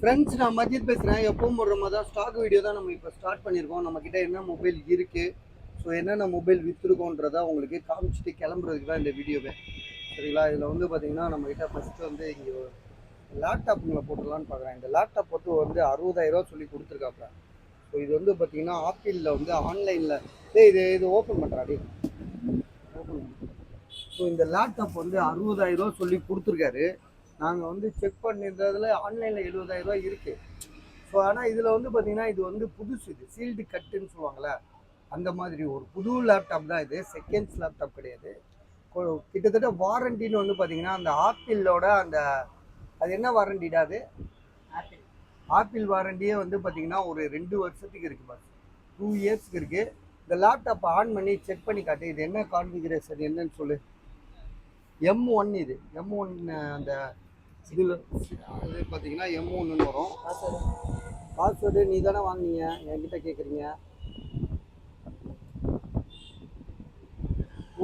Friends, நான் மஜித் பேசுகிறேன். எப்பவும் போடுற மாதிரி தான் ஸ்டாக் வீடியோ தான் நம்ம இப்போ ஸ்டார்ட் பண்ணியிருக்கோம். நம்மக்கிட்ட என்ன மொபைல் இருக்குது, ஸோ என்னென்ன மொபைல் விற்றுருக்கோன்றதை உங்களுக்கு காமிச்சிட்டு கிளம்புறதுக்கு தான் இந்த வீடியோவே. சரிங்களா? இதில் வந்து பார்த்தீங்கன்னா நம்மக்கிட்ட ஃபஸ்ட்டு வந்து இங்கே லேப்டாப்புங்களை போட்டுடலான்னு பார்க்குறேன். இந்த லேப்டாப் போட்டு வந்து 60,000 சொல்லி கொடுத்துருக்காப்புல. ஸோ இது வந்து பார்த்தீங்கன்னா ஆப்பிளில் வந்து ஆன்லைனில் இது ஓப்பன் பண்ணுறாடி ஓப்பன். ஸோ இந்த லேப்டாப் வந்து 60,000 சொல்லி கொடுத்துருக்காரு. நாங்கள் வந்து செக் பண்ணியிருந்ததில் ஆன்லைனில் 70,000 இருக்குது. ஸோ ஆனால் இதில் வந்து பார்த்திங்கன்னா இது வந்து புதுசு, இது சீல்டு கட்டுன்னு சொல்லுவாங்களே அந்த மாதிரி ஒரு புது லேப்டாப் தான் இது. செகண்ட்ஸ் லேப்டாப் கிடையாது. கிட்டத்தட்ட வாரண்டின்னு வந்து பார்த்திங்கன்னா அந்த ஆப்பிளோட அந்த அது என்ன வாரண்டிடா, அது ஆப்பிள் வாரண்டியே வந்து பார்த்திங்கன்னா ஒரு 2 வருஷத்துக்கு இருக்குது. பாஸ் 2 இயர்ஸ்க்கு இருக்குது. இந்த லேப்டாப்பை ஆன் பண்ணி செக் பண்ணி காட்டு. இது என்ன கான்ஃபிகரேஷன் என்னன்னு சொல்லு. M1 இது M1 அந்த இதில் அது பார்த்தீங்கன்னா M1ன்னு வரும். பாஸ்வேர்டு நீ தானே வாங்கினீங்க, என்கிட்ட கேட்குறீங்க.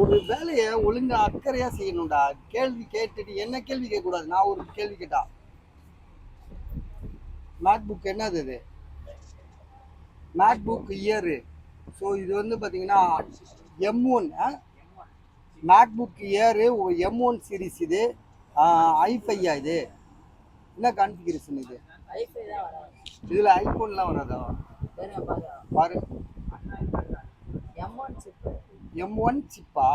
ஒரு வேலையை ஒழுங்காக அக்கறையாக செய்யணும்டா. கேள்வி கேட்டுட்டு என்ன கேள்வி கேட்கக்கூடாது. நான் ஒரு கேள்வி கேட்டா மேக் புக் என்னது, இது மேக் புக் இயரு. ஸோ இது வந்து பார்த்தீங்கன்னா M1 make book year M1 series. இது i5 இது என்ன கான்ஃபிகரேஷன் இது? இதில் ஐஃபோன்லாம் வராதா? பாரு, M1 சிப்பா,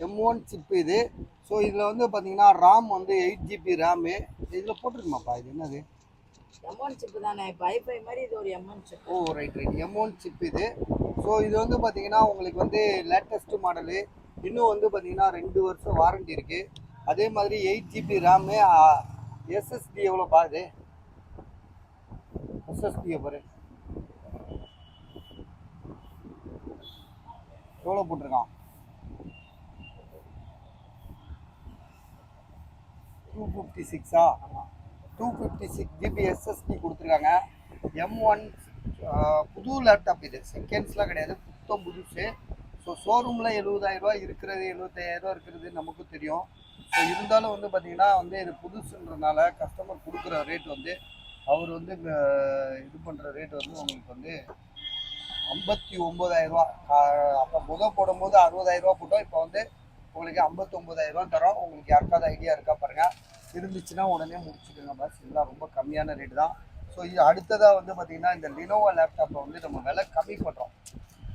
M1 சிப்பு இது. ஸோ இதில் வந்து பார்த்தீங்கன்னா RAM வந்து 8 GB ரேமு இதில் போட்டிருக்குமாப்பா. இது என்னது? M1 சிப்பு தானே. இப்போ i5 மாதிரி இது ஒரு M1 சிப். ஓ ரைட் M1 சிப் இது. ஸோ இது வந்து பார்த்தீங்கன்னா உங்களுக்கு வந்து லேட்டஸ்ட் மாடலு. இன்னும் வந்து பார்த்தீங்கன்னா 2 வருஷம் வாரண்டி இருக்குது. அதே மாதிரி 8 GB ரேமு. SSD எவ்வளோ பாது? SSD பாரு எவ்வளோ போட்டிருக்கான். 256 256 GB SSD கொடுத்துருக்காங்க. M1 புது லேப்டாப். இது செகண்ட்ஸ்லாம் கிடையாது, புத்தம் புதுசு. ஸோ ஷோரூமில் 70,000 இருக்கிறது, 75,000 இருக்கிறது நமக்கு தெரியும். ஸோ இருந்தாலும் வந்து பார்த்திங்கன்னா வந்து இது புதுசுன்றனால கஸ்டமர் கொடுக்குற ரேட் வந்து அவர் வந்து இது பண்ணுற ரேட் வந்து உங்களுக்கு வந்து 59,000. அப்போ போடும்போது 60,000 போட்டோம். இப்போ வந்து உங்களுக்கு 59,000 தரோம். உங்களுக்கு யாருக்காவது ஐடியா இருக்கா பாருங்கள். இருந்துச்சுன்னா உடனே முடிச்சுடுங்க பாஸ். இதெல்லாம் ரொம்ப கம்மியான ரேட்டு தான். ஸோ இது அடுத்ததாக வந்து பார்த்திங்கன்னா இந்த லினோவா லேப்டாப்பை வந்து நம்ம விலை கம்மி பண்ணுறோம்.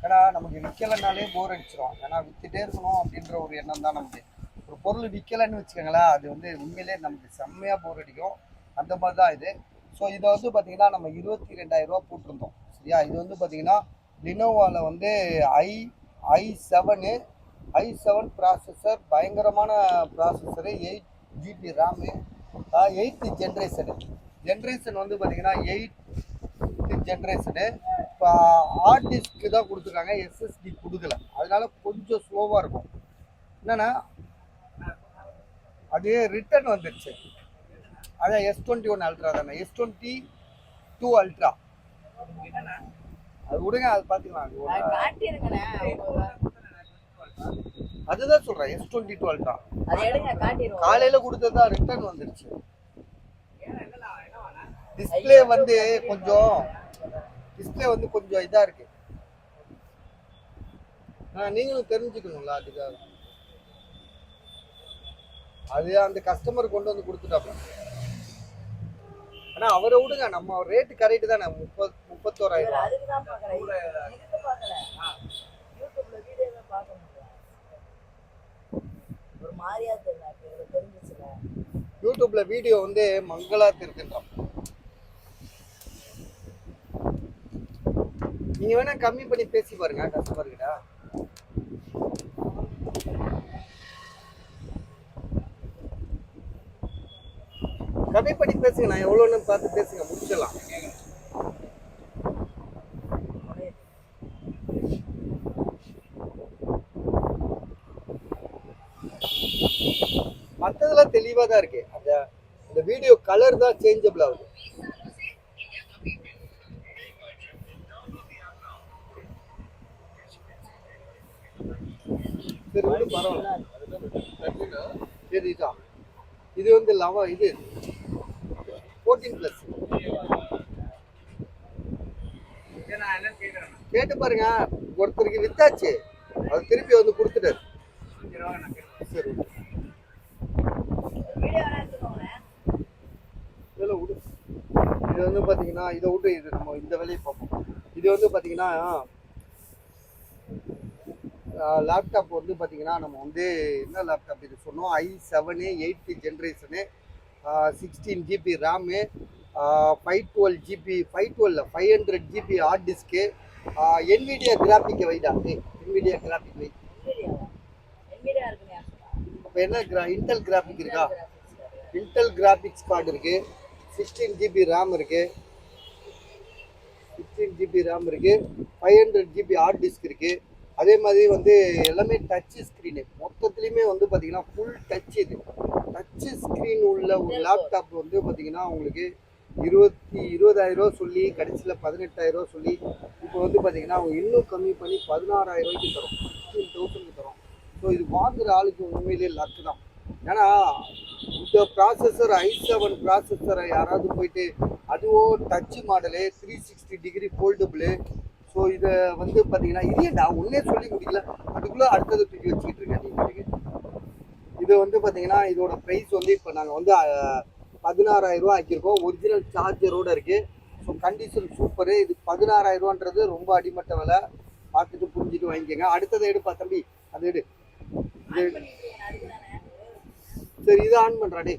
ஏன்னா நமக்கு விற்கலைனாலே போர் அடிச்சிடும். ஏன்னா விற்றுட்டே இருக்கணும் அப்படின்ற ஒரு எண்ணம் தான் நமக்கு. ஒரு பொருள் விற்கலைன்னு வச்சுக்கோங்களேன், அது வந்து உண்மையிலே நமக்கு செம்மையாக போர் அடிக்கும். அந்த மாதிரி தான் இது. ஸோ இதை வந்து பார்த்திங்கன்னா நம்ம 22,000 போட்டிருந்தோம். சரியா? இது வந்து பார்த்திங்கன்னா லினோவாவில் வந்து i7 ப்ராசஸர், பயங்கரமான processor, 8 GB RAM, 8th generation வந்து பார்த்திங்கன்னா 8th ஜென்ரேஷனு. இப்போ ஹார்ட் டிஸ்க்கு தான் கொடுத்துருக்காங்க, SSD கொடுக்கல. அதனால கொஞ்சம் ஸ்லோவாக இருக்கும். என்னென்னா அது ரிட்டர்ன் வந்துடுச்சு. அதான் S21 அல்ட்ரா தானே, S22 அல்ட்ரா. அது விடுங்க, அது பார்த்துக்கலாம். அதுதான் சொல்கிறேன், S22 அல்ட்ரா காலையில் கொடுத்ததா ரிட்டர்ன் வந்துடுச்சு. டிஸ்பிளே வந்து கொஞ்சம் இதாக இருக்கு. நீங்களும் தெரிஞ்சுக்கணும்ல, அதுக்காக அது அந்த கஸ்டமர் கொண்டு வந்து கொடுத்துட்டாப்ப. ஆனால் அவரை விடுங்க, நம்ம ரேட்டு கரெக்டு தானே. 31,000. யூடியூப்ல வீடியோ வந்து மங்களா இருக்குன்றான். நீங்க வேணா கம்மி பண்ணி பேசி பாருங்க கஸ்டமர் கிட்ட. கம்மி பண்ணி பேசுங்க, நான் எவ்வளோன்னு பார்த்து பேசுங்க, முடிச்சிடலாம். மற்றதெல்லாம் தெளிவாக தான் இருக்கு. அந்த வீடியோ கலர் தான் சேஞ்சபிள் ஆகுது. சரி விடு, பரவாயில்ல. இதுதான் இது வந்து 14+. கேட்டு பாருங்க, ஒருத்தருக்கு வித்தாச்சு, அது திருப்பி வந்து கொடுத்துட்டாரு. சரி இதில் விடு. இது வந்து பார்த்தீங்கன்னா இதை விட்டு இது நம்ம இந்த வேலையை பார்ப்போம். இது வந்து பார்த்தீங்கன்னா லேப்டாப் வந்து பார்த்தீங்கன்னா நம்ம வந்து என்ன லேப்டாப் இது சொன்னோம், i7 8th generation, 16 GB RAM, 500 GB hard disk, NVIDIA கிராஃபிக்கை வைடா, NVIDIA கிராஃபிக் வை. இப்போ என்ன இன்டெல் கிராஃபிக் இருக்கா, இன்டெல் கிராஃபிக்ஸ் கார்டு இருக்குது, 16 GB ரேம் இருக்குது, 16 GB ரேம் இருக்குது, 500 GB ஹார்ட் டிஸ்க் இருக்குது. அதே மாதிரி வந்து எல்லாமே டச்சு ஸ்க்ரீனு, மொத்தத்துலேயுமே வந்து பார்த்தீங்கன்னா ஃபுல் டச். இது டச்சு ஸ்க்ரீன் உள்ள ஒரு லேப்டாப் வந்து பார்த்தீங்கன்னா உங்களுக்கு 20,000 சொல்லி கடைசியில் 18,000 சொல்லி இப்போ வந்து பார்த்தீங்கன்னா அவங்க இன்னும் கம்மி பண்ணி 16,000 தரும், 15,000 தரும். ஸோ இது வாங்குற ஆளுக்கு உண்மையிலேயே லக்கு தான். ஏன்னா இந்த ப்ராசஸர் i7 ப்ராசஸரை யாராவது போயிட்டு அதுவும் டச்சு மாடலு 360 டிகிரி ஃபோல்டபுளு. ஸோ இதை வந்து பார்த்தீங்கன்னா இதே நான் ஒன்றே சொல்லி முடியல, அதுக்குள்ளே அடுத்தது தூக்கி வச்சுக்கிட்டு இருக்கேன் நீங்கள். இது வந்து பார்த்தீங்கன்னா இதோட ப்ரைஸ் வந்து இப்போ நாங்கள் வந்து 16,000 ரூபா ஆக்கியிருக்கோம். ஒரிஜினல் சார்ஜரோடு இருக்குது. So condition super. இது 16,000 ரூபான்றது ரொம்ப அடிமட்ட விலை, பார்த்துட்டு புரிஞ்சுட்டு வாங்கிக்கோங்க. அடுத்ததை எடுப்பா தம்பி, அது எடு. சரி இது ஆன் பண்ணுறாடே.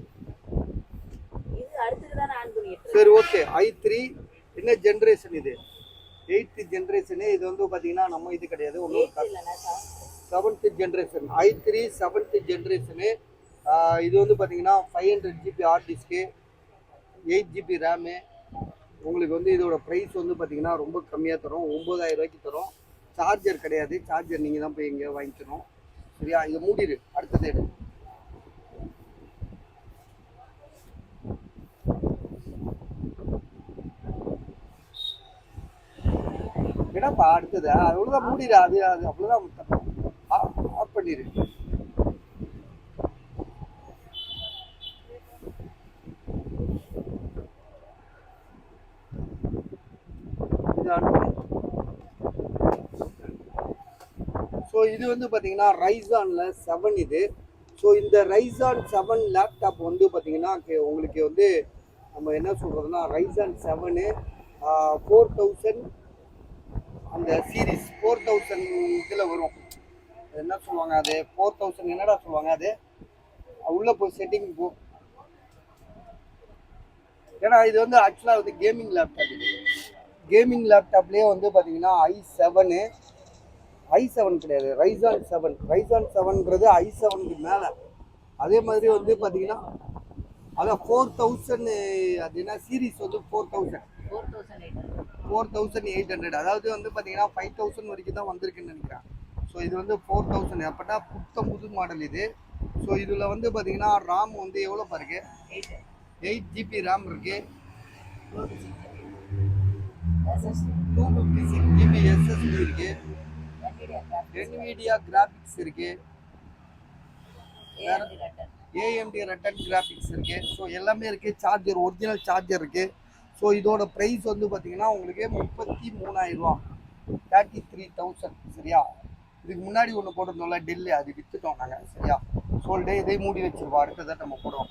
சரி ஓகே. i3 என்ன ஜென்ரேஷன், இது 8th ஜென்ரேஷனு. இது வந்து பார்த்தீங்கன்னா நம்ம இது கிடையாது, ஒன்றும் 7th generation. i3 7th generation. இது வந்து பார்த்தீங்கன்னா 500 GB hard disk, 8 GB RAM. உங்களுக்கு வந்து இதோட ப்ரைஸ் வந்து பார்த்தீங்கன்னா ரொம்ப கம்மியாக தரும், 9,000 ரூபாய்க்கு தரும். சார்ஜர் கிடையாது, சார்ஜர் நீங்கள் தான் போய் இங்கே வாங்கிக்கணும். சரியா, இதை மூடிடு. அடுத்தது எடு. என்னப்பா அடுத்தது, அவ்வளோதான் மூடிடு. அது அது அவ்வளோதான், ஆஃப் பண்ணிடு. ஸோ இது வந்து பார்த்தீங்கன்னா ரைசானில் 7 இது. ஸோ இந்த ரைசான் 7 லேப்டாப் வந்து பார்த்தீங்கன்னா உங்களுக்கு வந்து நம்ம என்ன சொல்கிறதுனா ரைசான் 7 4000 அந்த சீரீஸ் 4000 இதில் வரும். என்ன சொல்லுவாங்க அது, 4000 என்னடா சொல்லுவாங்க அது, உள்ளே போய் செட்டிங் போ. ஏன்னா இது வந்து ஆக்சுவலாக வந்து கேமிங் லேப்டாப். இது கேமிங் லேப்டாப்லேயே வந்து பார்த்தீங்கன்னா i7 கிடையாது, ரைசான் 7. ரைசான் 7ன்றது i7க்கு மேலே. அதே மாதிரி வந்து பார்த்தீங்கன்னா அதான் 4000, அது என்ன சீரீஸ் வந்து 4800. அதாவது வந்து பார்த்தீங்கன்னா 5000 வரைக்கும் தான் வந்திருக்குன்னு நினைக்கிறேன். ஸோ இது வந்து 4000 அப்படின்னா புது மாடல் இது. ஸோ இதில் வந்து பார்த்தீங்கன்னா RAM வந்து எவ்வளோ பாருங்க, 8 GB RAM இருக்குது, 256 GB SSD இருக்குது, NVIDIA கிராஃபிக்ஸ் இருக்குது, AMD ரட்டன் கிராஃபிக்ஸ் இருக்குது. ஸோ எல்லாமே இருக்குது. சார்ஜர் ஒரிஜினல் சார்ஜர் இருக்குது. ஸோ இதோட ப்ரைஸ் வந்து பார்த்தீங்கன்னா உங்களுக்கு 33,000 ரூபா, 33,000. சரியா, இதுக்கு முன்னாடி ஒன்று போட்டிருந்தோம்ல டெல்லு, அது விற்றுட்டோம் நாங்கள். சரியா, சோல்டே இதை மூடி வச்சிருவோம். அடுத்ததை நம்ம போடுவோம்.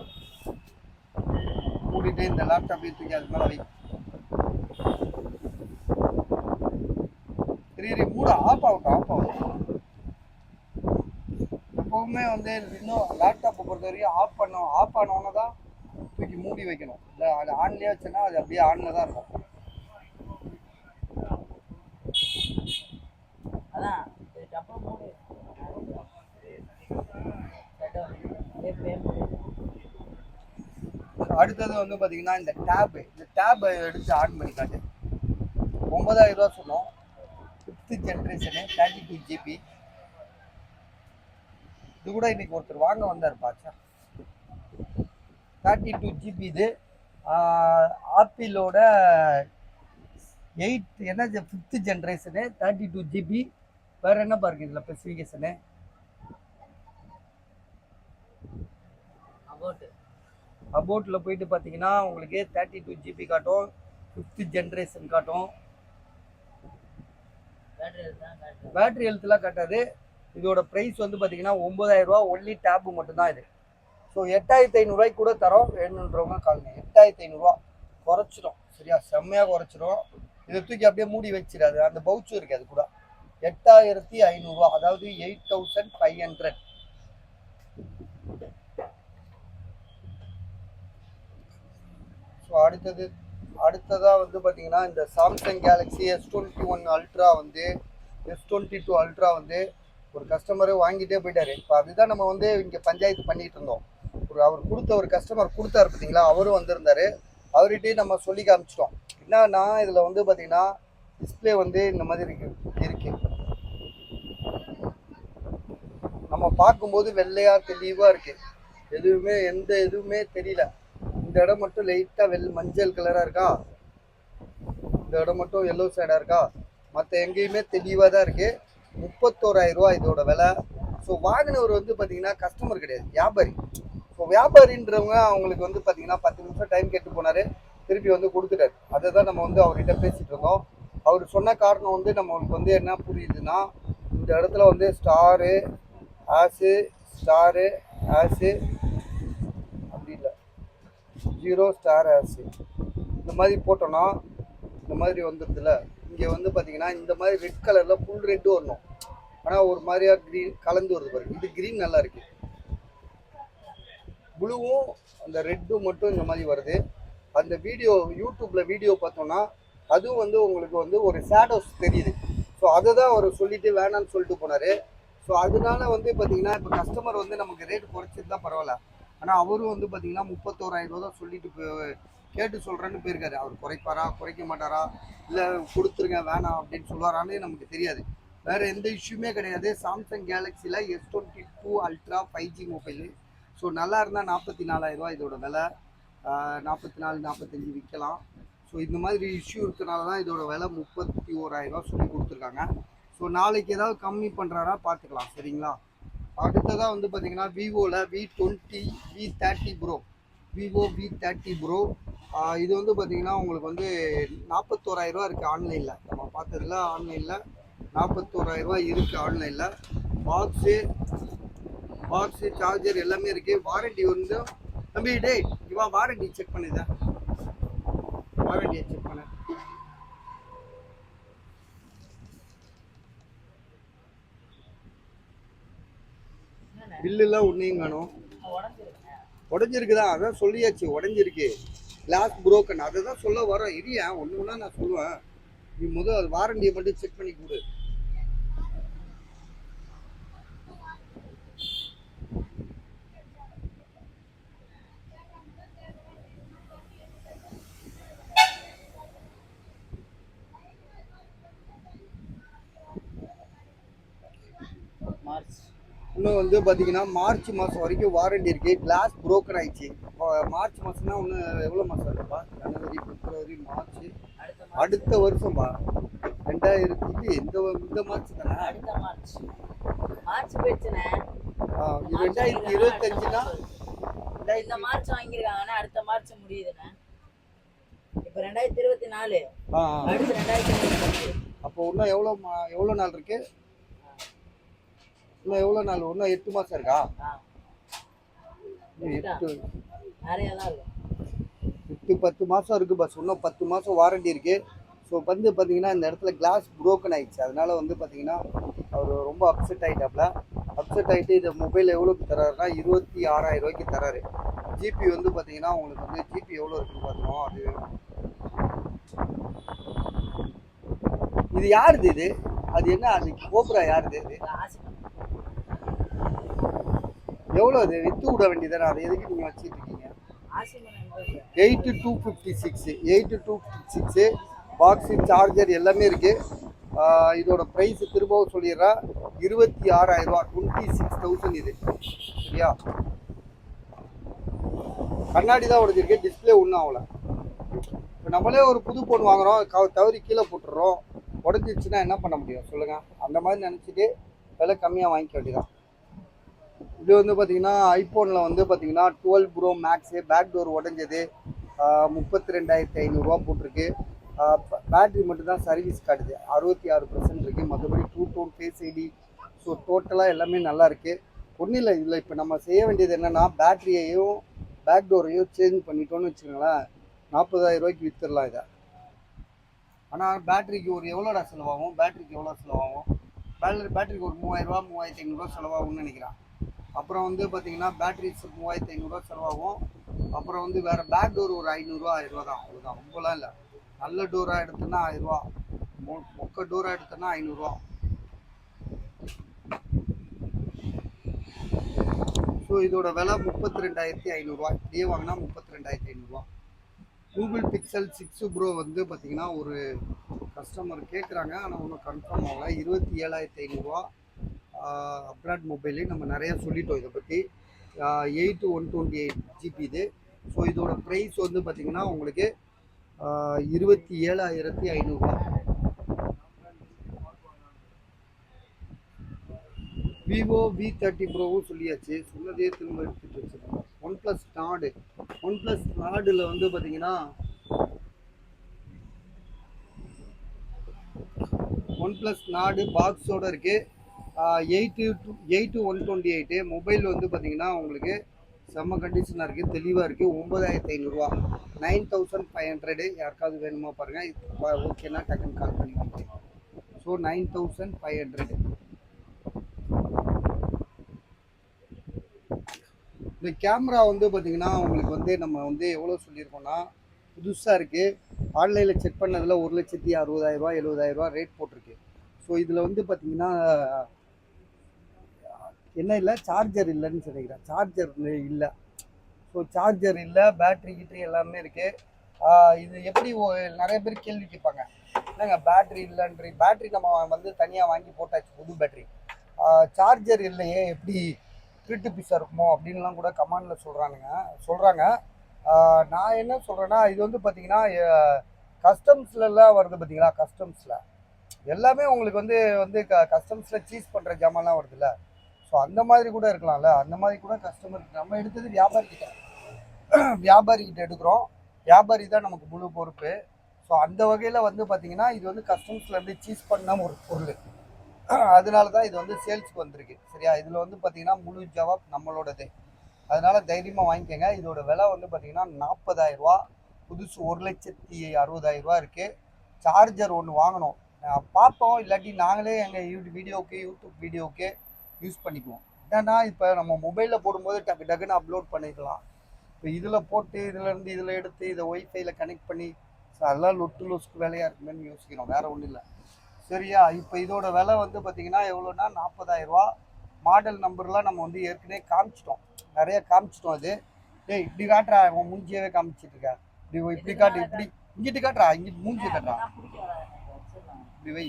மூடிட்டு இந்த லேப்டாப் தூக்கி அது மேலே வை. சரி மூட ஆஃப் ஆகட்டும். எப்போவுமே வந்து இன்னும் லேப்டாப்பை பொறுத்த வரைக்கும் ஆஃப் ஆனோன்னு தான் தூக்கி மூடி வைக்கணும். இல்லை அது ஆன்லேயே வச்சோன்னா அது அப்படியே ஆனில் தான் இருக்கும். அடுத்தது வந்து பார்த்தீங்கன்னா இந்த டேப் எடுத்து ஆன் பண்ணி காட்டு. 9,000 ரூபா சொன்னோம். 5th generation, 32 GB. இது கூட இன்னைக்கு ஒருத்தர் வாங்க வந்தார் பாச்சா. 32 GB இது. ஆப்பிளோட 5th ஜென்ரேஷனு, 32 GB. வேற என்ன பாருங்க இதில் ஸ்பெசிஃபிகேஷனு. அபோட்டில் போயிட்டு பார்த்தீங்கன்னா உங்களுக்கு 32 GB காட்டும், 5th ஜென்ரேஷன் காட்டும். பேட்டரி ஹெல்த்லாம் காட்டாது. இதோட ப்ரைஸ் வந்து பார்த்தீங்கன்னா 9000 ரூபா. ஒன்லி டேப்பு மட்டும்தான் இது. ஸோ 8500 கூட தரோம். வேணுன்றவங்க காலுங்க. 8500 குறைச்சிடும். சரியா, செம்மையாக குறைச்சிடும். இதை தூக்கி அப்படியே மூடி வச்சிடாது. அந்த பவுச்சும் இருக்குது அது கூட. 8500, அதாவது 8500. ஸோ அடுத்ததாக வந்து பார்த்தீங்கன்னா இந்த சாம்சங் கேலக்ஸி S21 அல்ட்ரா வந்து S22 அல்ட்ரா வந்து ஒரு கஸ்டமரு வாங்கிட்டே போயிட்டாரு. இப்போ அதுதான் நம்ம வந்து இங்கே பஞ்சாயத்து பண்ணிட்டு இருந்தோம். அவர் கொடுத்த ஒரு கஸ்டமர் கொடுத்தாரு பார்த்தீங்களா, அவரும் வந்திருந்தாரு. அவர்கிட்டயே நம்ம சொல்லி காமிச்சிட்டோம். என்னன்னா இதில் வந்து பார்த்தீங்கன்னா டிஸ்பிளே வந்து இந்த மாதிரி இருக்கு. நம்ம பார்க்கும்போது வெள்ளையா தெளிவாக இருக்கு. எந்த எதுவுமே தெரியல. இந்த இடம் மட்டும் லைட்டாக மஞ்சள் கலராக இருக்கா, இந்த இடம் மட்டும் எல்லோ சைடாக இருக்கா, மற்ற எங்கேயுமே தெளிவாக தான் இருக்குது. 31000 ரூபா இதோட விலை. ஸோ வாங்கினவர் வந்து பார்த்தீங்கன்னா கஸ்டமர் கிடையாது, வியாபாரி. ஸோ வியாபாரின்றவங்க அவங்களுக்கு வந்து பார்த்தீங்கன்னா 10 நிமிஷம் டைம் கேட்டு போனார், திருப்பி வந்து கொடுத்துட்டாரு. அதை தான் நம்ம வந்து அவர்கிட்ட பேசிகிட்டு இருந்தோம். அவர் சொன்ன காரணம் வந்து நம்மளுக்கு வந்து என்ன புரியுதுன்னா, இந்த இடத்துல வந்து ஸ்டாரு ஆஸு அப்படி இல்லை, 0 ஸ்டார் ஆஸு இந்த மாதிரி போட்டோன்னா இந்த மாதிரி வந்துடுதுல. இங்கே வந்து பார்த்தீங்கன்னா இந்த மாதிரி ரெட் கலரில் ஃபுல் ரெட்டு வரணும். ஆனால் ஒரு மாதிரியா க்ரீன் கலந்து வருது பாருங்க. இது க்ரீன் நல்லா இருக்கு. ப்ளூவும் அந்த ரெட்டும் மட்டும் இந்த மாதிரி வருது. அந்த வீடியோ யூடியூப்பில் வீடியோ பார்த்தோன்னா அதுவும் வந்து உங்களுக்கு வந்து ஒரு ஷேடோஸ் தெரியுது. ஸோ அதை தான் அவர் சொல்லிட்டு வேணான்னு சொல்லிட்டு போனார். ஸோ அதனால வந்து பார்த்தீங்கன்னா இப்போ கஸ்டமர் வந்து நமக்கு ரேட் குறைச்சிருந்தா பரவாயில்ல. ஆனால் அவரும் வந்து பார்த்தீங்கன்னா 31000 ரூபா தான் சொல்லிட்டு கேட்டு சொல்கிறேன்னு போயிருக்காரு. அவர் குறைப்பாரா குறைக்க மாட்டாரா, இல்லை கொடுத்துருங்க வேணாம் அப்படின்னு சொல்லுவாரான்னு நமக்கு தெரியாது. வேறு எந்த இஷ்யூமே கிடையாது. சாம்சங் கேலக்ஸியில் S22 ultra 5G mobile. So நல்லா இருந்தால் 44000 ரூபா இதோட விலை. 44 45 விற்கலாம். ஸோ இந்த மாதிரி இஷ்யூ இருக்கிறனால தான் இதோட விலை 31000 ரூபா சொல்லி கொடுத்துருக்காங்க. ஸோ நாளைக்கு ஏதாவது கம்மி பண்ணுறாரா பார்த்துக்கலாம். சரிங்களா. அடுத்ததாக வந்து பார்த்தீங்கன்னா விவோவில் V30 bro, Vivo V30 bro. இது வந்து பார்த்தீங்கன்னா உங்களுக்கு வந்து 41000 ரூபா இருக்குது ஆன்லைனில். நம்ம பார்த்ததில் ஆன்லைனில் 41000 ரூபா இருக்குது ஆன்லைனில். பாக்ஸு சார்ஜர் எல்லாமே இருக்குது. வாரண்டி வந்து தம்பி டேய் இவா வாரண்டி செக் பண்ணிதான், வாரண்டியை செக் பண்ண. பில்லுலாம் ஒன்றையும் காணும். உடஞ்சிருக்குதான், அதான் சொல்லியாச்சு உடஞ்சிருக்கு. கிளாஸ் புரோக்கன், அதை தான் சொல்ல வரோம். இரியா ஒன்று ஒன்றா நான் சொல்லுவேன். நீ முதல் அது வாரண்டியை மட்டும் செக் பண்ணி கொடு. இன்னும் வந்து பார்த்தீங்கன்னா மார்ச் மாதம் வரைக்கும் வாரண்டி இருக்குது. கிளாஸ் புரோக்கன் ஆயிடுச்சு. மார்ச் மாதம்னா இன்னும் எவ்வளோ மாதம் இருக்குப்பா? ஜனவரி பிப்ரவரி மார்ச், அடுத்த வருஷம்பா. 2000 இந்த மார்ச் தானே, அடுத்த மார்ச் போயிடுச்சுனே. 2025னா இந்த மார்ச் வாங்கியிருக்காங்கன்னா அடுத்த மார்ச் முடியுதுண்ணே. இப்போ 2024, அடுத்து 2025. அப்போ இன்னும் எவ்வளோ நாள் இருக்கு? இன்னும் எவ்வளோ நாள்? இன்னும் 8 மாதம் இருக்கா? 10 மாதம் இருக்குது பஸ். இன்னும் 10 மாதம் வாரண்டி இருக்குது. ஸோ வந்து பார்த்தீங்கன்னா இந்த இடத்துல கிளாஸ் புரோக்கன் ஆகிடுச்சு. அதனால் வந்து பார்த்தீங்கன்னா அவர் ரொம்ப அப்செட் ஆகிட்டு இந்த மொபைல் எவ்வளோக்கு தராருன்னா 26000 ரூபாய்க்கு தராரு. ஜிபி வந்து பார்த்தீங்கன்னா உங்களுக்கு வந்து ஜிபி எவ்வளோ இருக்குன்னு பார்த்துருவோம். அது இது யாருது? அது என்ன? அது கோப்ரா யாருது? இது எவ்வளோ? அது விற்று விட வேண்டியதானே, அதை எதுக்கு நீங்கள் வச்சுட்டு இருக்கீங்க? 8256 பாக்ஸு சார்ஜர் எல்லாமே இருக்குது. இதோட ப்ரைஸு திரும்பவும் சொல்லிடுறா, 26000 ரூபா, 26000 இது. சரியா. கண்ணாடி தான் உடஞ்சிருக்கு, டிஸ்பிளே ஒன்றும் ஆகலை. இப்போ நம்மளே ஒரு புது ஃபோன் வாங்குகிறோம், தவறி கீழே போட்டுடுறோம், உடஞ்சிருச்சுன்னா என்ன பண்ண முடியும் சொல்லுங்கள். அந்த மாதிரி நினச்சிட்டு விலை கம்மியாக வாங்கிக்க வேண்டியதான். இது வந்து பார்த்தீங்கன்னா ஐஃபோனில் வந்து பார்த்தீங்கன்னா 12 ப்ரோ மேக்ஸு பேக் டோர் உடஞ்சது 32,500 போட்டிருக்கு. பேட்ரி மட்டும்தான் சர்வீஸ் காட்டுது 66% இருக்குது. மற்றபடி True Tone Face ID so டோட்டலாக எல்லாமே நல்லா இருக்குது. ஒன்றும் இல்லை, இதில் இப்போ நம்ம செய்ய வேண்டியது என்னென்னா பேட்டரியையும் பேக் டோரையும் சேஞ்ச் பண்ணிட்டோன்னு வச்சுக்கோங்களேன், 40,000 ரூபாய்க்கு விற்றுடலாம் இதை. ஆனால் பேட்டரிக்கு ஒரு எவ்வளோடா செலவாகும், பேட்டரிக்கு எவ்வளோ செலவாகும், பேட்டரிக்கு ஒரு 3,000 3,500 செலவாகும்னு நினைக்கிறேன். அப்புறம் வந்து பார்த்தீங்கன்னா பேட்டரிஸ் 3,500 செலவாகும். அப்புறம் வந்து வேறு பேக் டோர் ஒரு 500 1000 தான், அவ்வளோதான், ரொம்பலாம் இல்லை. நல்ல டோராக எடுத்தோன்னா 1000, மொக்க டோராக எடுத்தோன்னா 500. ஸோ இதோட விலை 32,500. இப்படியே வாங்கினா 32,500. கூகுள் பிக்சல் 6 ப்ரோ வந்து பார்த்தீங்கன்னா ஒரு கஸ்டமர் கேட்குறாங்க, ஆனால் ஒன்றும் கன்ஃபார்ம் ஆகலை. 27,500 அப்ராட் மொபைலு. நம்ம நிறையா சொல்லிட்டோம் இதை பற்றி. 8 128 GB இது. ஸோ இதோட ப்ரைஸ் வந்து பார்த்தீங்கன்னா உங்களுக்கு 27,500. விவோ V30 ப்ரோவும் சொல்லியாச்சு, சொன்னதே திரும்ப எடுத்துகிட்டு வச்சுருக்கோம். OnePlus Nord. OnePlus Nordல வந்து பார்த்தீங்கன்னா OnePlus Nord பாக்ஸோடு இருக்குது. 8 128 மொபைல் வந்து பார்த்தீங்கன்னா உங்களுக்கு செம்ம கண்டிஷனாக இருக்குது, தெளிவாக இருக்குது. 9,500, 9,500. யாருக்காவது வேணுமா பாருங்கள், ஓகேனா டக்குன்னு கால் பண்ணிக்கிட்டு. ஸோ 9,500. இந்த கேமரா வந்து பார்த்திங்கன்னா உங்களுக்கு வந்து நம்ம வந்து எவ்வளோ சொல்லியிருக்கோம்னா, புதுசாக இருக்குது. ஆன்லைனில் செக் பண்ணதில் 1,60,000 70,000 ரேட் போட்டிருக்கு. ஸோ இதில் வந்து பார்த்திங்கன்னா என்ன இல்லை, சார்ஜர் இல்லைன்னு சொல்லிக்கிறேன். சார்ஜர் இல்லை. ஸோ சார்ஜர் இல்லை, பேட்ரி கிட்டே எல்லாமே இருக்குது. இது எப்படி நிறைய பேர் கேள்வி கேட்பாங்க, என்னங்க பேட்ரி இல்லைன்றி, பேட்ரி நம்ம வந்து தனியாக வாங்கி போட்டாச்சு புது பேட்ரி, சார்ஜர் இல்லையே எப்படி திருட்டு பீஸாக இருக்குமோ அப்படின்லாம் கூட கமெண்டில் சொல்கிறாங்க. நான் என்ன சொல்கிறேன்னா, இது வந்து பார்த்தீங்கன்னா கஸ்டம்ஸ்லாம் வருது பார்த்தீங்களா, கஸ்டம்ஸில் எல்லாமே உங்களுக்கு வந்து கஸ்டம்ஸில் சீஸ் பண்ணுற ஜாமான்லாம் வருதுல்ல. ஸோ அந்த மாதிரி கூட இருக்கலாம்ல, அந்த மாதிரி கூட கஸ்டமருக்கு நம்ம எடுத்தது வியாபாரிக்கிட்ட எடுக்கிறோம். வியாபாரி தான் நமக்கு முழு பொறுப்பு. ஸோ அந்த வகையில் வந்து பார்த்தீங்கன்னா இது வந்து கஸ்டம்ஸில் எப்படி சீஸ் பண்ண ஒரு பொருள், அதனால தான் இது வந்து சேல்ஸுக்கு வந்திருக்கு. சரியா, இதில் வந்து பார்த்தீங்கன்னா முழு ஜவாப் நம்மளோடது. அதனால் தைரியமாக வாங்கிக்கோங்க. இதோட விலை வந்து பார்த்தீங்கன்னா 40,000, புதுசு 1,60,000 இருக்குது. சார்ஜர் ஒன்று வாங்கணும், பார்ப்போம். இல்லாட்டி நாங்களே எங்கள் யூடியூப் வீடியோவுக்கு யூஸ் பண்ணிக்குவோம். ஏன்னா இப்போ நம்ம மொபைலில் போடும்போது டக்குன்னு அப்லோட் பண்ணிக்கலாம். இப்போ இதில் போட்டு இதிலேருந்து இதில் எடுத்து இதை ஒய்ஃபைல கனெக்ட் பண்ணி அதெல்லாம் லொஸ்க்கு வேலையாக இருக்குமேன்னு யோசிக்கிறோம், வேறு ஒன்றும் இல்லை. சரியா, இப்போ இதோட விலை வந்து பார்த்தீங்கன்னா எவ்வளோன்னா 40,000. மாடல் நம்பர்லாம் நம்ம வந்து ஏற்கனவே காமிச்சிட்டோம், நிறைய காமிச்சிட்டோம். அது இப்படி காட்டுறா, அவன் மூஞ்சியவே காமிச்சிட்டு இருக்கா, இப்படி காட்டு, இப்படி இங்கிட்டு காட்டுறா, இங்கிட்டு மூஞ்சியை காட்டுறா, இப்படி வை.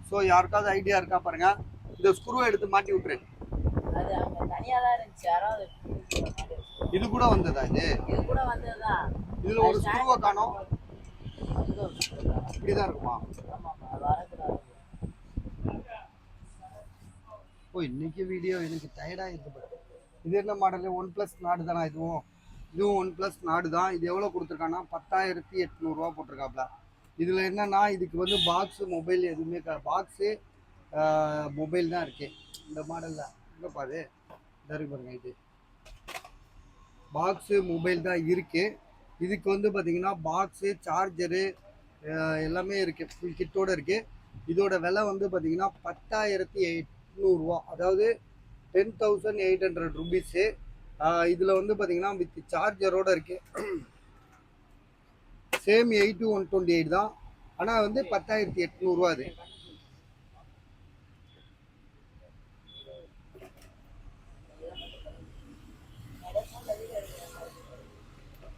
ஸோ யாருக்காவது ஐடியா இருக்கா பாருங்க, இந்த ஸ்க்ரூவை எடுத்து மாட்டி விட்டுரு. இது கூட வந்ததா, இது கூட வந்ததா, இதுல ஒரு ஸ்க்ரூவை காணோம். இப்படிதான் இருக்குமா? ஓ, இன்னைக்கு வீடியோ எனக்கு டயர்டாக இருக்குது. இது என்ன மாடலு, OnePlus Nord தானா? இதுவும் OnePlus Nord தான். இது எவ்வளோ கொடுத்துருக்கான்னா 10,800 போட்டிருக்காப்ல. இதில் என்னன்னா இதுக்கு வந்து பாக்ஸு மொபைல் எதுவுமே பாக்ஸு மொபைல் தான் இருக்குது இந்த மாடலில். இங்கே பாரு, தரு பாருங்க, இது பாக்ஸு மொபைல் தான் இருக்குது. இதுக்கு வந்து பார்த்திங்கன்னா பாக்ஸு சார்ஜரு எல்லாமே இருக்குது, ஃபுல் கிட்டோடு இருக்குது. இதோட விலை வந்து பார்த்திங்கன்னா 10,800, அதாவது 10,800 ருபீஸு. இதில் வந்து பார்த்திங்கன்னா வித் சார்ஜரோடு இருக்குது. சேம் 8 128 தான், ஆனால் வந்து 10,800 அது.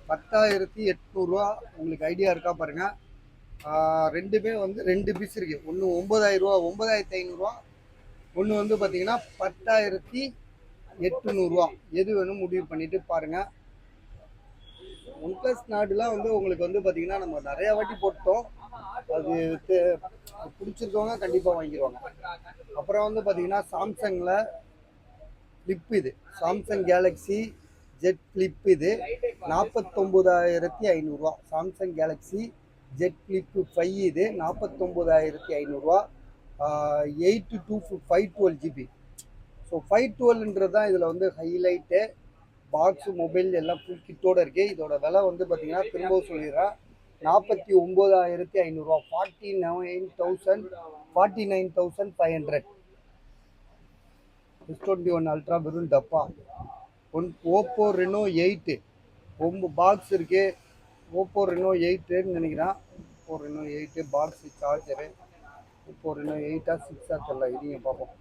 ₹10,800 உங்களுக்கு ஐடியா இருக்கா பாருங்கள். ரெண்டுமே வந்து 2 பீஸ் இருக்குது. ஒன்று 9,000 9,500, ஒன்று வந்து பார்த்தீங்கன்னா 10,800. எது வேணும் முடிவு பண்ணிட்டு பாருங்கள். ஒன் ப்ளஸ் நாடுலாம் வந்து உங்களுக்கு வந்து பார்த்தீங்கன்னா நம்ம நிறையா வாட்டி போட்டோம். அது பிடிச்சிருக்கவங்க கண்டிப்பாக வாங்கிடுவாங்க. அப்புறம் வந்து பார்த்தீங்கன்னா சாம்சங்கில் ஃப்ளிப் இது சாம்சங் கேலக்ஸி ஜெட் ஃப்ளிப் இது 49,500 சாம்சங் கேலக்ஸி ஜெட் ஃப்ளிப் 5 இது 49,500 512 GB. ஸோ 512ன்றது தான் இதில் வந்து ஹைலைட்டு. பாக்ஸு மொபைல் எல்லாம் ஃபுல் கிட்டோடு இருக்குது. இதோட விலை வந்து பார்த்தீங்கன்னா திரும்பவும் சொல்லிடுறேன் 49,500 49,500. S21 அல்ட்ரா வெறும் டப்பா. ஓப்போ ரெனோ 8 பாக்ஸ் இருக்கு. ஓப்போ ரெனோ 8ன்னு நினைக்கிறேன். Oppo Reno 8 box charger. Oppo Reno 8ஆ 6ஆ தெரியல, இதுங்க பார்ப்போம்.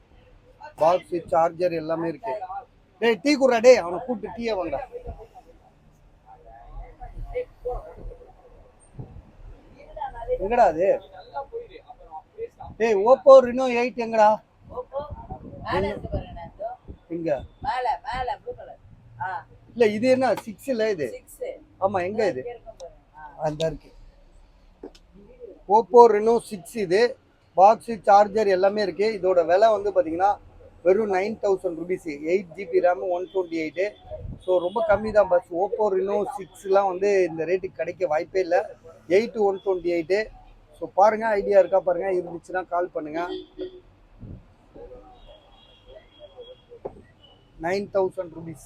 பாக்ஸு சார்ஜர் எல்லாமே இருக்கு. டேய் டீ குடுறா, டேய் அவனை கூப்பிட்டு டீயை வாங்க. எங்கடா அது? டேய் ஓப்போ ரெனோ 8 எங்கடா? எங்க? இல்ல இது என்ன 6 இல்ல இது? ஆமா எங்க இது? அந்த இருக்கு. ஓப்போ ரெனோ 6 இது. பாக்ஸு சார்ஜர் எல்லாமே இருக்கு. இதோட விலை வந்து பார்த்தீங்கன்னா வெறும் 9,000 rupees. 8 GB RAM 128. ஸோ ரொம்ப கம்மி தான் பஸ். ஓப்போ ரெனோ 6லாம் வந்து இந்த ரேட்டுக்கு கிடைக்க வாய்ப்பே இல்லை. 8 128. ஸோ பாருங்க, ஐடியா இருக்கா பாருங்க, இருந்துச்சுன்னா கால் பண்ணுங்க. 9,000 rupees.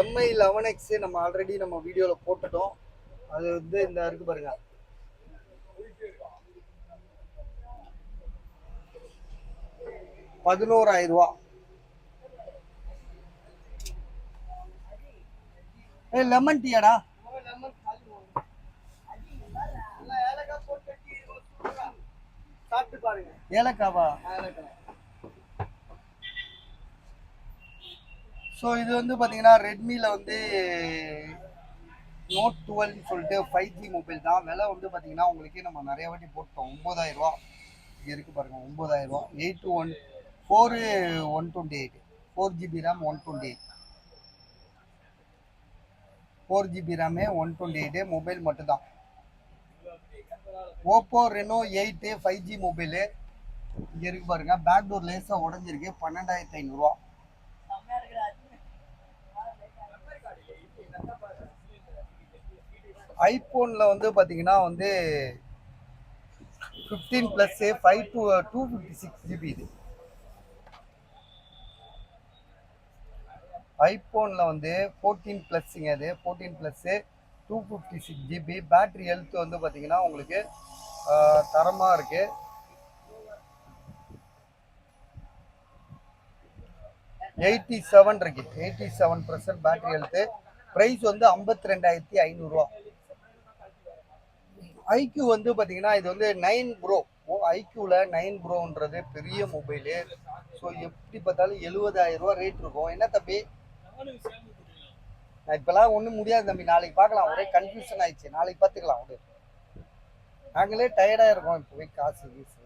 MI 11X நம்ம ஆல்ரெடி நம்ம வீடியோவில் போட்டுட்டோம். அது வந்து இந்த இருக்கு பாருங்க. ₹11,000. லெமன் டீயாடா? ஏலக்காவா? ஸோ இது வந்து பார்த்தீங்கன்னா ரெட்மியில் வந்து நோட் 12 சொல்லிட்டு 5G மொபைல் தான். விலை வந்து பார்த்தீங்கன்னா உங்களுக்கு நம்ம நிறைய வாட்டி போட்டோம். 9,000. இங்கே இருக்குது பாருங்கள் 9,000. 814 128. 4GB RAM 128. 4GB RAM 128 mobile மட்டும்தான். ஓப்போ ரெனோ 8 5G மொபைலு இங்கே இருக்கு பாருங்க. Back door லேஸாக உடஞ்சிருக்கு. 12,500. ஐஃபோனில் வந்து பார்த்தீங்கன்னா வந்து 15+ 256GB இது. ஐஃபோனில் வந்து 14+ங்க அது 14+ 256GB. பேட்ரி ஹெல்த் வந்து பார்த்தீங்கன்னா உங்களுக்கு தரமாக இருக்குது. 87 இருக்கு. 87% பேட்டரி ஹெல்த்து. ப்ரைஸ் வந்து 52,500. ஐக்யூ வந்து பார்த்தீங்கன்னா இது வந்து 9 ப்ரோ. ஐக்யூவில் 9 ப்ரோன்றது பெரிய மொபைலு. ஸோ எப்படி பார்த்தாலும் 70,000 ரேட் இருக்கும். என்ன தம்பி? நான் இப்போலாம் ஒன்றும் முடியாது தம்பி, நாளைக்கு பார்க்கலாம். ஒரே கன்ஃபியூஷன் ஆயிடுச்சு. நாளைக்கு பார்த்துக்கலாம். ஒரு நாங்களே டயர்டாக இருக்கோம் இப்போ போய் காசு வீசு.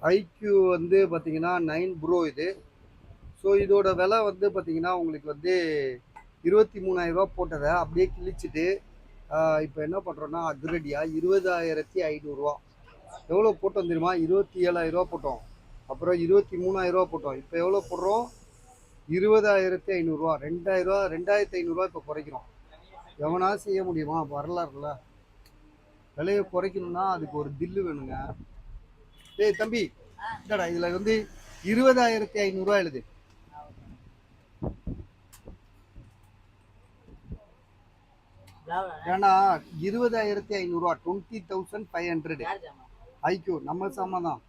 ஐக்யூ வந்து பார்த்தீங்கன்னா 9 ப்ரோ இது. ஸோ இதோட விலை வந்து பார்த்தீங்கன்னா உங்களுக்கு வந்து 23,000 போட்டதை அப்படியே கிழிச்சிட்டு இப்போ என்ன பண்ணுறோன்னா அதிரடியாக 20,500. எவ்வளோ போட்டோம் தெரியுமா? 27,000 போட்டோம். அப்புறம் 23,000 போட்டோம். இப்போ எவ்வளோ போடுறோம்? 20,500. 2,500 இப்போ குறைக்கிறோம். எவனா செய்ய முடியுமா? வரலாறுல விலையை குறைக்கணும்னா அதுக்கு ஒரு தில்லு வேணுங்க. டேய் தம்பி, இல்லடா இதில் வந்து 20,500 எழுது. ஏன்னா 20,500 20,500 ஐக்யூ நம்ம சாமான் தான்.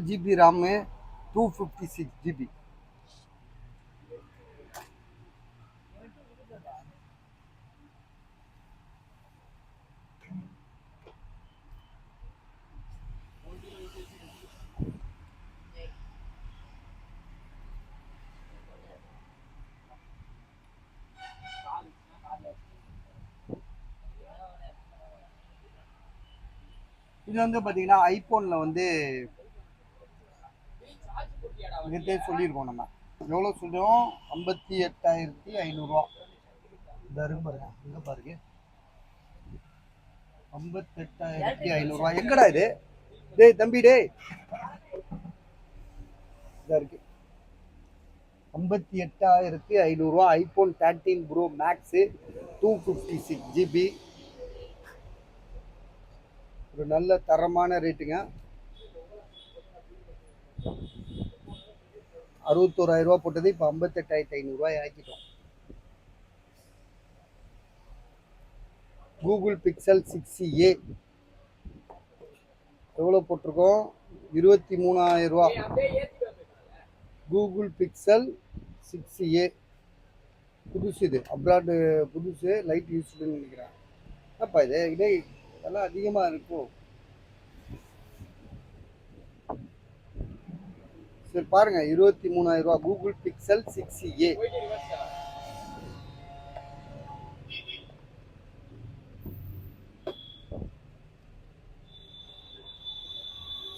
GB RAM 256GB. இது வந்து பார்த்தீங்கன்னா ஐஃபோனில் வந்து இதே சொல்லியிருக்கோம் நம்ம எவ்வளோ சொல்லுவோம் 58,500 இந்த இருக்கு பாருங்க இங்கே பாருங்க 58,500 எங்கடா இது டேய் தம்பி டேய் இதா இருக்கு 58,500 ஐஃபோன் 13 ப்ரோ மேக்ஸு 256 GB ஒரு நல்ல தரமான ரேட்டுங்க 61,000 போட்டது இப்போ 58,500 ஆக்கிட்டோம் கூகுள் பிக்சல் 6A எவ்வளோ போட்டிருக்கோம் 23,000 கூகுள் பிக்சல் 6A புதுசு இது அப்ராடு புதுசு லைட் யூஸ்டுன்னு நினைக்கிறேன் அப்பா இது இதே இதெல்லாம் அதிகமாக இருக்கும் சரி பாருங்க 23,000 Google pixel 6A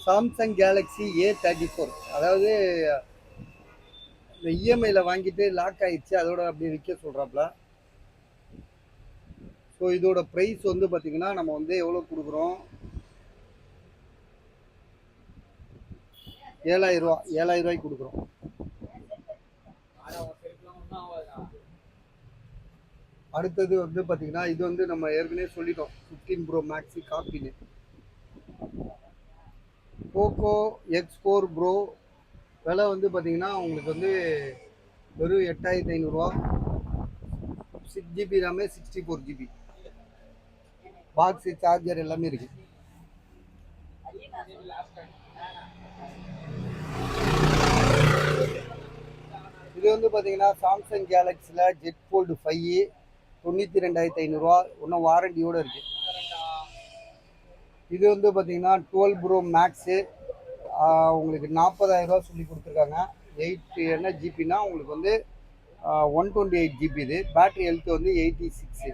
Samsung Galaxy A34 அதாவது இந்த இஎம்ஐல வாங்கிட்டு லாக் ஆயிடுச்சு அதோட அப்படியே விற்க சொல்றாப்ல ஸோ இதோட ப்ரைஸ் வந்து பார்த்தீங்கன்னா நம்ம வந்து எவ்வளோ கொடுக்குறோம் 7,000 கொடுக்குறோம் அடுத்தது வந்து பார்த்தீங்கன்னா இது வந்து நம்ம ஏற்கனவே சொல்லிட்டோம் 15 ப்ரோ மேக்ஸி காப்பின்னு போக்கோ X4 ப்ரோ விலை வந்து பார்த்தீங்கன்னா உங்களுக்கு வந்து வெறும் 8,500 6GB RAM 64GB box charger எல்லாமே இருக்கு இது வந்து பார்த்தீங்கன்னா சாம்சங் கேலக்ஸியில் ஜெட் ஃபோல்டு 5 92,500 இன்னும் வாரண்டியோடு இருக்கு இது வந்து பார்த்தீங்கன்னா 12 ப்ரோ மேக்ஸு உங்களுக்கு 40,000 சொல்லி கொடுத்துருக்காங்க 8 என்ன ஜிபினா உங்களுக்கு வந்து 128 GB இது பேட்டரி ஹெல்த் வந்து 86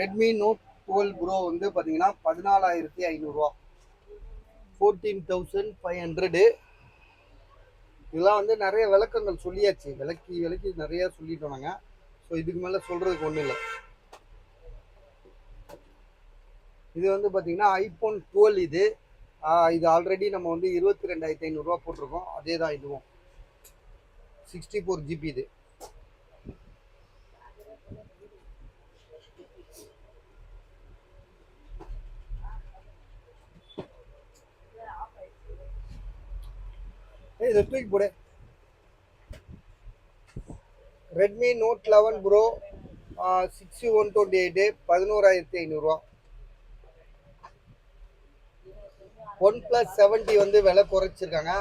ரெட்மி நோட் 12 ப்ரோ வந்து பார்த்தீங்கன்னா 14,500 14,500 இதெல்லாம் வந்து நிறைய விளக்கங்கள் சொல்லியாச்சு விளக்கி நிறைய சொல்லிட்டோம் நாங்கள் ஸோ இதுக்கு மேலே சொல்கிறதுக்கு ஒன்றும் இல்லை இது வந்து பார்த்தீங்கன்னா ஐஃபோன் 12 இது இது ஆல்ரெடி நம்ம வந்து 22,500 போட்டிருக்கோம் அதே தான் இதுவும் 64GB இது இதை தூக்கி போடு ரெட்மி நோட் 11 ப்ரோ 6128 11,500 OnePlus 70 வந்து விலை குறைச்சிருக்காங்க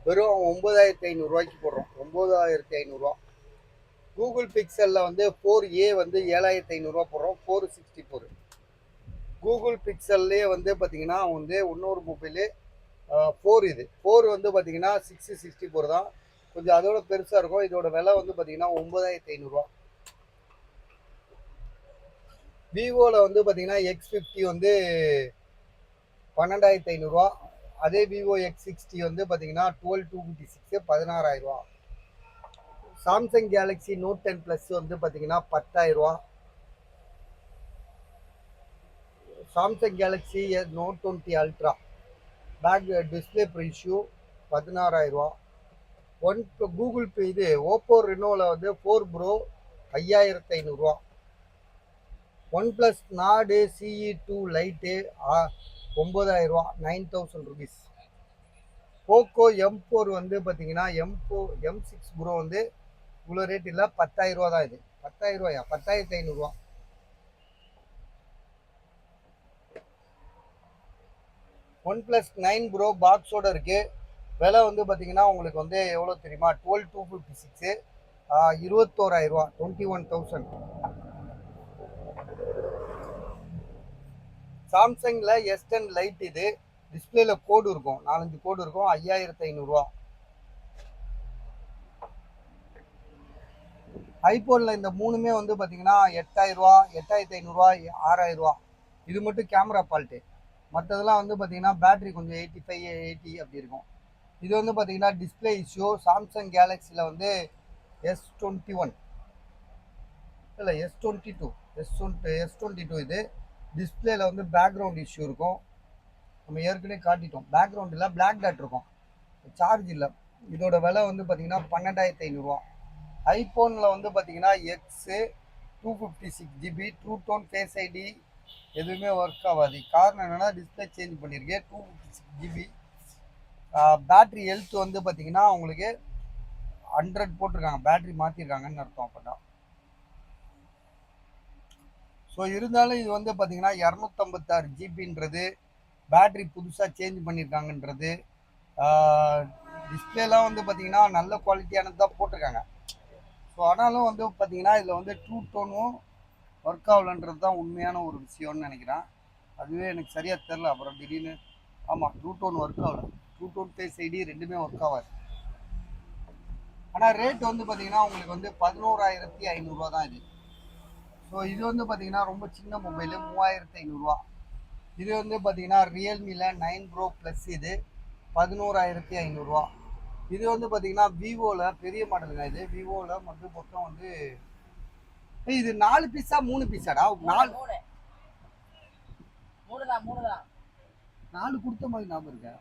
வெறும் 9,500 போடுறோம் 9,500 கூகுள் பிக்சலில் வந்து 4A வந்து 7,500 போடுறோம் 464 கூகுள் பிக்சல்லே வந்து பார்த்தீங்கன்னா வந்து இன்னொரு மொபைலு 4 இது 4 வந்து பார்த்தீங்கன்னா 664 தான் கொஞ்சம் அதோட பெருசாக இருக்கும் இதோட விலை வந்து பார்த்தீங்கன்னா 9,500 விவோவில் வந்து பார்த்தீங்கன்னா X50 வந்து 12,500 அதே விவோ X60 வந்து பார்த்தீங்கன்னா 12,256 16,000 சாம்சங் கேலக்ஸி நோட் 10 ப்ளஸ் வந்து பார்த்தீங்கன்னா 10,000 Samsung Galaxy Note 20 ultra back display price 16,000 Google Pay இது ஓப்போ ரெனோவில் வந்து 4 ப்ரோ 5,500 OnePlus நாடு CE2 light 9,000 9,000 rupees Poco M4 வந்து பார்த்தீங்கன்னா M6 ப்ரோ வந்து இவ்வளோ ரேட் இல்லை 10,000 தான் இது 10,000 10,500 OnePlus 9 ப்ரோ பாக்ஸோட இருக்கு விலை வந்து பார்த்தீங்கன்னா உங்களுக்கு வந்து எவ்வளோ தெரியுமா 12,256 21,000 21,000 சாம்சங்கில் S10 லைட் இது டிஸ்பிளேல கோடு இருக்கும் 4-5 கோடு இருக்கும் 5,500 ஐபோனில் இந்த மூணுமே வந்து பார்த்தீங்கன்னா 8000 8500 6000 இது மட்டும் கேமரா ஃபால்ட்டு. மற்றதெல்லாம் வந்து பார்த்தீங்கன்னா பேட்டரி கொஞ்சம் 85 80 அப்படி இருக்கும். இது வந்து பார்த்தீங்கன்னா டிஸ்பிளே இஷ்யூ. சாம்சங் கேலக்ஸியில் வந்து S21 இல்லை S22 இது டிஸ்பிளேல வந்து பேக்ரவுண்ட் இஷ்யூ இருக்கும். நம்ம ஏற்கனவே காட்டிட்டோம். பேக்ரவுண்ட் இல்லை, பிளாக் டாட் இருக்கும், சார்ஜ் இல்லை. இதோட விலை வந்து பார்த்தீங்கன்னா 12500. ஐஃபோனில் வந்து பார்த்தீங்கன்னா X 256 GB True Tone Face ID எதுவுமே ஒர்க் ஆகாது. காரணம் என்னென்னா டிஸ்பிளே சேஞ்ச் பண்ணியிருக்கேன். 256 GB. பேட்ரி ஹெல்த் வந்து பார்த்தீங்கன்னா உங்களுக்கு 100 போட்டிருக்காங்க, பேட்ரி மாற்றிருக்காங்கன்னு அர்த்தம் அப்போதான். ஸோ இருந்தாலும் இது வந்து பார்த்தீங்கன்னா 256 ஜிபின்றது பேட்ரி புதுசாக சேஞ்ச் பண்ணியிருக்காங்கன்றது. டிஸ்பிளேலாம் வந்து பார்த்தீங்கன்னா நல்ல குவாலிட்டியானது தான் போட்டிருக்காங்க. ஸோ ஆனாலும் வந்து பார்த்தீங்கன்னா இதில் வந்து ட்ரூ டோனும் ஒர்க் ஆகலன்றது தான் உண்மையான ஒரு விஷயம்னு நினைக்கிறேன். அதுவே எனக்கு சரியாக தெரில. அப்புறம் திடீர்னு ஆமாம் ட்ரூ டோன் ஒர்க் ஆகலை, ட்ரூ டோன் ஃபேஸ் ஐடி ரெண்டுமே ஒர்க் ஆகாது. ஆனால் ரேட் வந்து பார்த்தீங்கன்னா உங்களுக்கு வந்து 11500 தான் இது. ஸோ இது வந்து பார்த்தீங்கன்னா ரொம்ப சின்ன மொபைலு 3500. இது வந்து பார்த்தீங்கன்னா ரியல்மியில் 9 ப்ரோ ப்ளஸ் இது 11500. இது வந்து பார்த்தீங்கன்னா விவோவில் பெரிய மாடலுங்க. இது விவோவில் மட்டும் மொத்தம் வந்து இது 4 பீஸா 3 பீஸாடா? 4 கொடுத்த மாதிரி ஞாபகம் இருக்கா?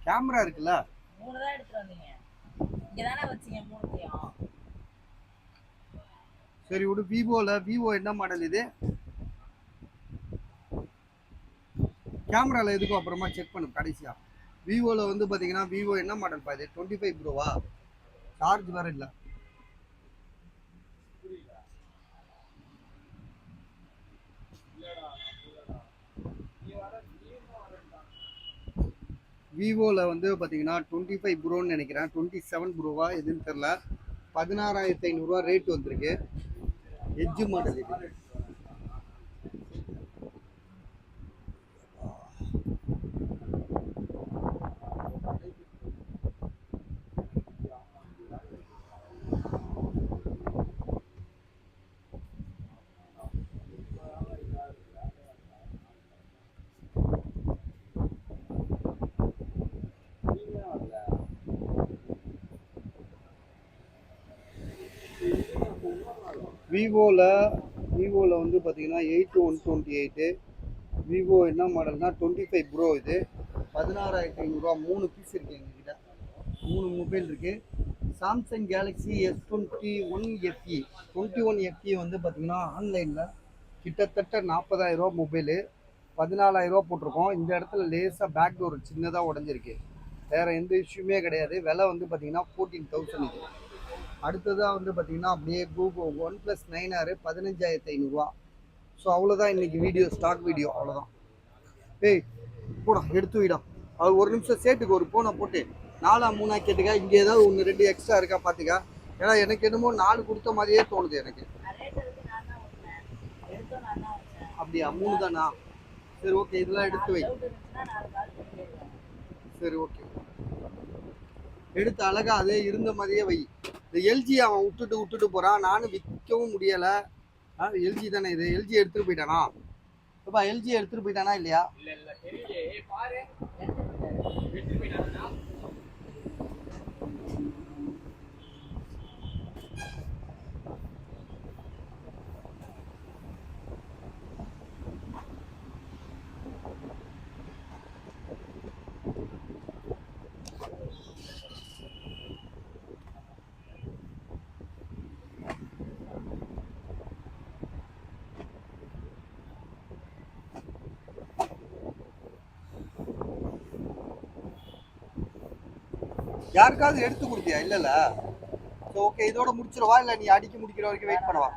கேமரா இருக்குல்ல, 3 தான் எடுத்துட்டு வந்தீங்க. இங்க தானே வச்சீங்க 3த்தையும். சரி விடு. விவோ என்ன மாடல் இது? கேமராவில் எதுக்கும் அப்புறமா செக் பண்ணு கடைசியா. விவோவில் வந்து பார்த்தீங்கன்னா விவோ என்ன மாடல் பா இது? 25 ப்ரோவா? சார்ஜ் வேற இல்லை. விவோவில் வந்து பார்த்தீங்கன்னா 25 ப்ரோன்னு நினைக்கிறேன், 27 ப்ரோவா எதுன்னு தெரில. 16500 ரேட் வந்திருக்கு. எட்ஜு மாடல் இது. விவோவில் வந்து பார்த்தீங்கன்னா 8128. விவோ என்ன மாடல்னா 25 ப்ரோ. இது 16500. 3 பீஸ் இருக்குது எங்ககிட்ட, 3 மொபைல் இருக்குது. Samsung Galaxy S21 FE. 21 FE வந்து பார்த்தீங்கன்னா ஆன்லைனில் கிட்டத்தட்ட 40000 மொபைலு 14000 போட்டிருக்கோம். இந்த இடத்துல லேசாக பேக் டோர் சின்னதாக உடஞ்சிருக்கு, வேறு எந்த இஷ்யூமே கிடையாது. விலை வந்து பார்த்தீங்கன்னா 14000 இது. அடுத்ததாக வந்து பார்த்தீங்கன்னா அப்படியே கூகுள் OnePlus 9R 15500. ஸோ அவ்வளோதான் இன்றைக்கி வீடியோ, ஸ்டாக் வீடியோ அவ்வளோதான். ஏய் போடா எடுத்து விடா. அது ஒரு நிமிஷம் சேட்டுக்கு ஒரு ஃபோனை போட்டு 4 3 கேட்டுக்கா. இங்கே ஏதாவது 1 2 எக்ஸ்ட்ரா இருக்கா பார்த்துக்கா. ஏன்னா எனக்கு என்னமோ 4 கொடுத்த மாதிரியே தோணுது எனக்கு. அப்படியா? 3 தானா? சரி ஓகே, இதெல்லாம் எடுத்து வை. சரி ஓகே, எடுத்து அழகா அதே இருந்த மாதிரியே வை. இந்த எல்ஜி அவன் விட்டுட்டு போகிறான், நானும் விற்கவும் முடியலை. எல்ஜி தானே இது? எல்ஜி எடுத்துகிட்டு போயிட்டானா? அப்பா எல்ஜி எடுத்துகிட்டு போயிட்டானா இல்லையா? யாருக்காவது எடுத்து கொடுத்தியா? இல்லைல்ல. ஸோ ஓகே, இதோட முடிச்சிடவா இல்லை நீ அடிக்க முடிக்கிற வரைக்கும் வெயிட் பண்ணவா?